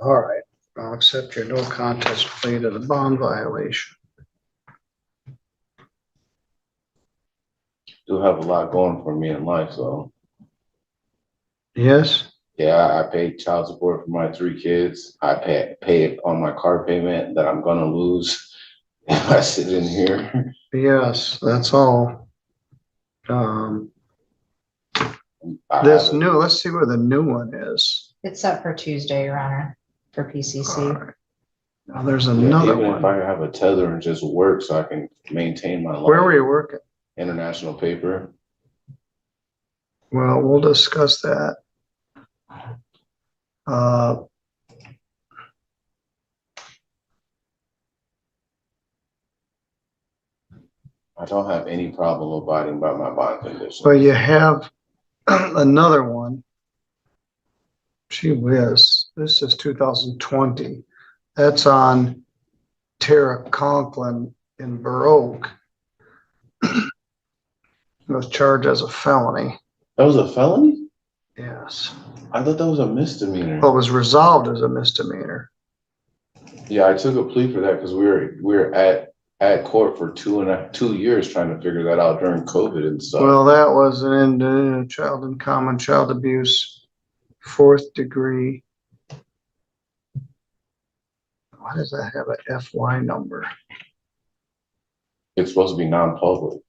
All right, I'll accept your no contest plea to the bond violation. Do have a lot going for me in life, so Yes, yeah, I paid child support for my 3 kids. I paid on my car payment that I'm gonna lose if I sit in here. yes, that's all. I This haven't- new, let's see where the new one is. It's set for Tuesday, Your Honor, for PCC. All right. Now there's another even if one. I have a tether and just work so I can maintain my life. Where were you working? International paper. Well, we'll discuss that. I don't have any problem abiding by my bond conditions. But you have another one. Gee whiz, this is 2020. That's on Tara Conklin in Burr Oak. It was charged as a felony. That was a felony? Yes. I thought that was a misdemeanor. Well, it was resolved as a misdemeanor. Yeah, I took a plea for that because we were at court for 2 years trying to figure that out during COVID and stuff. Well, that was an child in common child abuse, 4th degree. Why does that have a FY number? It's supposed to be non-public.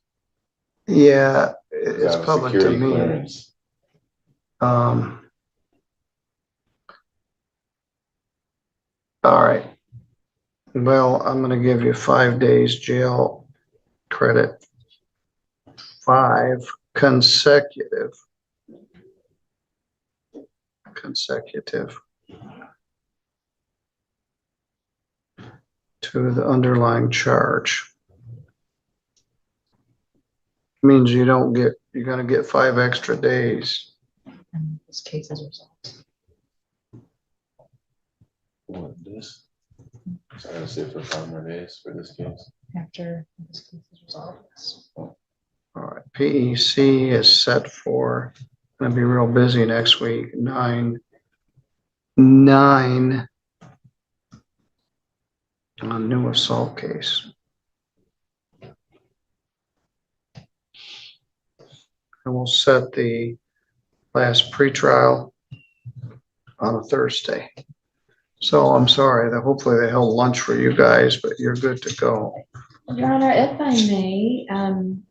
Yeah, It's it's got a public to security me. clearance. All right. Well, I'm gonna give you 5 days jail credit. 5 consecutive. To the underlying charge. Means you don't get, you're gonna get 5 extra days. And this case is resolved. What, this? So I gotta sit for 5 more days for this case. After this case is resolved. Yes. All right, PEC is set for, gonna be real busy next week, 9 on new assault case. And we'll set the last pretrial on a Thursday. So I'm sorry that hopefully they held lunch for you guys, but you're good to go. Your Honor, if I may, I'm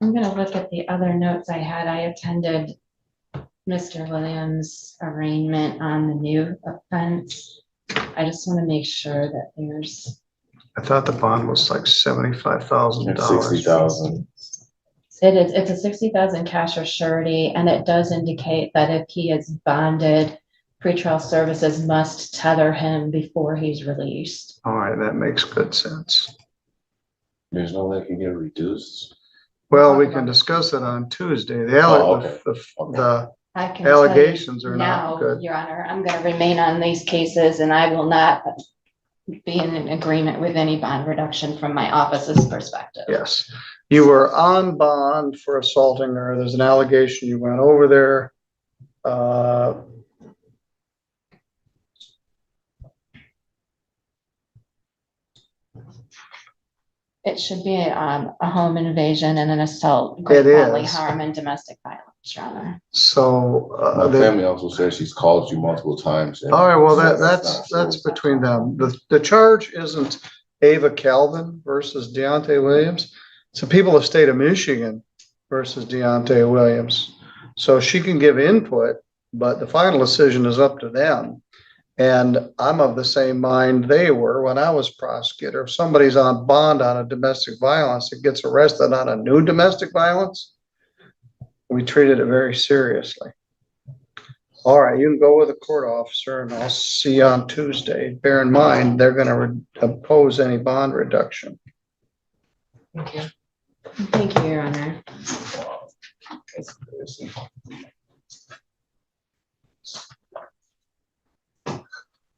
gonna look at the other notes I had. I attended Mr. Williams' arraignment on the new offense. I just want to make sure that there's. I thought the bond was like $75,000. 60,000. It's a 60,000 cash or surety, and it does indicate that if he is bonded, pretrial services must tether him before he's released. All right, that makes good sense. There's no way it can get reduced. Well, we can discuss it on Tuesday. The I can tell you allegations are now, not good. Your Honor, I'm going to remain on these cases, and I will not be in an agreement with any bond reduction from my office's perspective. Yes, you were on bond for assaulting her. There's an allegation you went over there. It should be a home invasion and an assault, great bodily harm and domestic violence, Your Honor. So My family also says she's called you multiple times. All right, well, that's between them. The charge isn't Ava Calvin versus Deontay Williams. It's the people of the state of Michigan versus Deontay Williams. So she can give input, but the final decision is up to them. And I'm of the same mind they were when I was prosecutor. If somebody's on bond on a domestic violence and gets arrested on a new domestic violence, we treated it very seriously. All right, you can go with a court officer and I'll see you on Tuesday. Bear in mind, they're going to oppose any bond reduction. Thank you. Thank you, Your Honor.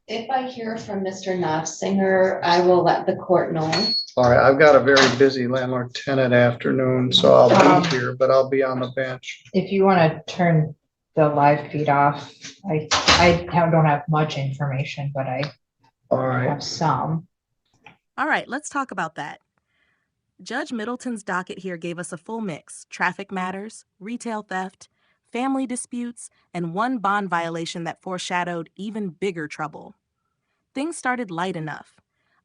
If I hear from Mr. Knopfsinger, I will let the court know. All right, I've got a very busy landlord tenant afternoon, so I'll be here, but I'll be on the bench. If you want to turn the live feed off, I don't have much information, but I have some. All right, let's talk about that. Judge Middleton's docket here gave us a full mix: traffic matters, retail theft, family disputes, and one bond violation that foreshadowed even bigger trouble. Things started light enough.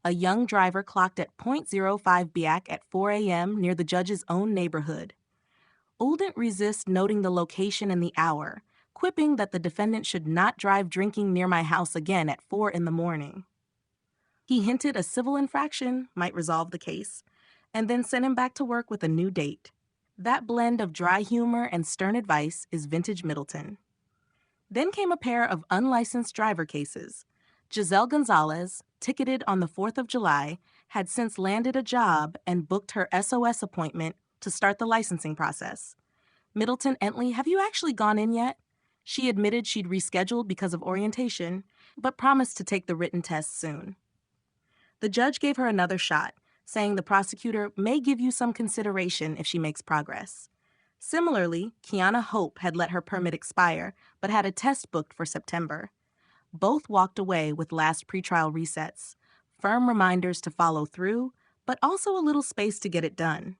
A young driver clocked at .05 BAC at 4 a.m. near the judge's own neighborhood. Old didn't resist noting the location and the hour, quipping that the defendant should not drive drinking near my house again at 4 in the morning. He hinted a civil infraction might resolve the case, and then sent him back to work with a new date. That blend of dry humor and stern advice is vintage Middleton. Then came a pair of unlicensed driver cases. Giselle Gonzalez, ticketed on the 4th of July, had since landed a job and booked her SOS appointment to start the licensing process. Middleton Entley, have you actually gone in yet? She admitted she'd rescheduled because of orientation, but promised to take the written test soon. The judge gave her another shot, saying the prosecutor may give you some consideration if she makes progress. Similarly, Kiana Hope had let her permit expire, but had a test booked for September. Both walked away with last pretrial resets, firm reminders to follow through, but also a little space to get it done.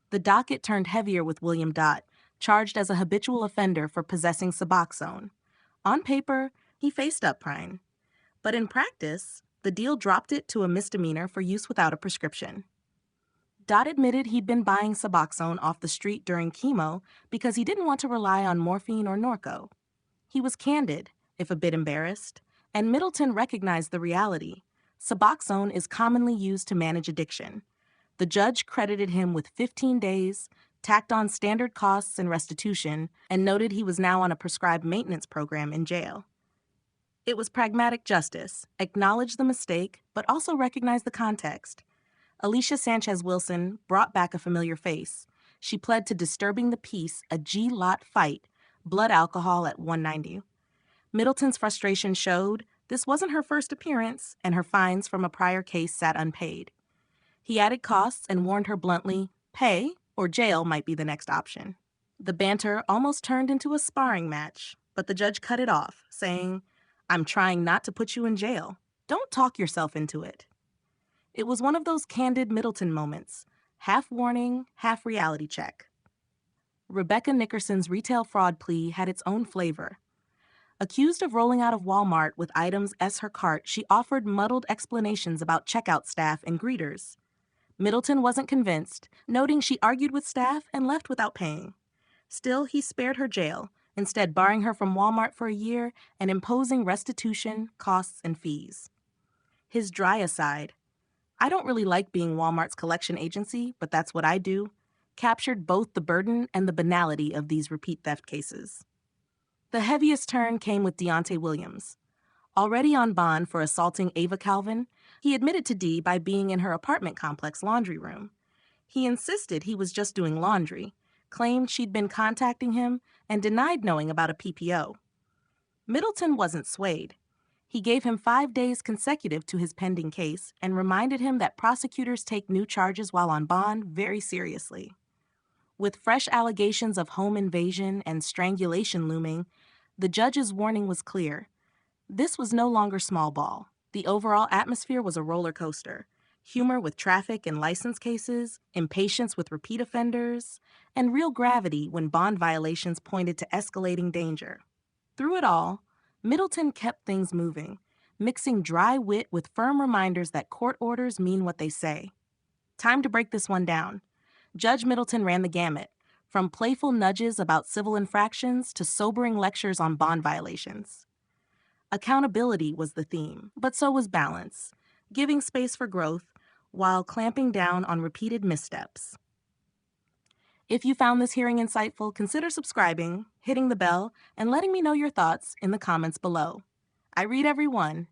The docket turned heavier with William Dott, charged as a habitual offender for possessing Suboxone. On paper, he faced upprine, but in practice, the deal dropped it to a misdemeanor for use without a prescription. Dott admitted he'd been buying Suboxone off the street during chemo because he didn't want to rely on morphine or Norco. He was candid, if a bit embarrassed, and Middleton recognized the reality. Suboxone is commonly used to manage addiction. The judge credited him with 15 days, tacked on standard costs and restitution, and noted he was now on a prescribed maintenance program in jail. It was pragmatic justice, acknowledge the mistake, but also recognize the context. Alicia Sanchez Wilson brought back a familiar face. She pled to disturbing the peace, a G-lot fight, blood alcohol at 190. Middleton's frustration showed this wasn't her first appearance, and her fines from a prior case sat unpaid. He added costs and warned her bluntly, pay or jail might be the next option. The banter almost turned into a sparring match, but the judge cut it off, saying, I'm trying not to put you in jail. Don't talk yourself into it. It was one of those candid Middleton moments, half warning, half reality check. Rebecca Nickerson's retail fraud plea had its own flavor. Accused of rolling out of Walmart with items as her cart, she offered muddled explanations about checkout staff and greeters. Middleton wasn't convinced, noting she argued with staff and left without paying. Still, he spared her jail, instead barring her from Walmart for a year and imposing restitution, costs, and fees. His dry aside, I don't really like being Walmart's collection agency, but that's what I do, captured both the burden and the banality of these repeat theft cases. The heaviest turn came with Deontay Williams. Already on bond for assaulting Ava Calvin, he admitted to Dee by being in her apartment complex laundry room. He insisted he was just doing laundry, claimed she'd been contacting him, and denied knowing about a PPO. Middleton wasn't swayed. He gave him 5 days consecutive to his pending case and reminded him that prosecutors take new charges while on bond very seriously. With fresh allegations of home invasion and strangulation looming, the judge's warning was clear. This was no longer small ball. The overall atmosphere was a roller coaster. Humor with traffic and license cases, impatience with repeat offenders, and real gravity when bond violations pointed to escalating danger. Through it all, Middleton kept things moving, mixing dry wit with firm reminders that court orders mean what they say. Time to break this one down. Judge Middleton ran the gamut, from playful nudges about civil infractions to sobering lectures on bond violations. Accountability was the theme, but so was balance, giving space for growth while clamping down on repeated missteps. If you found this hearing insightful, consider subscribing, hitting the bell, and letting me know your thoughts in the comments below. I read every one,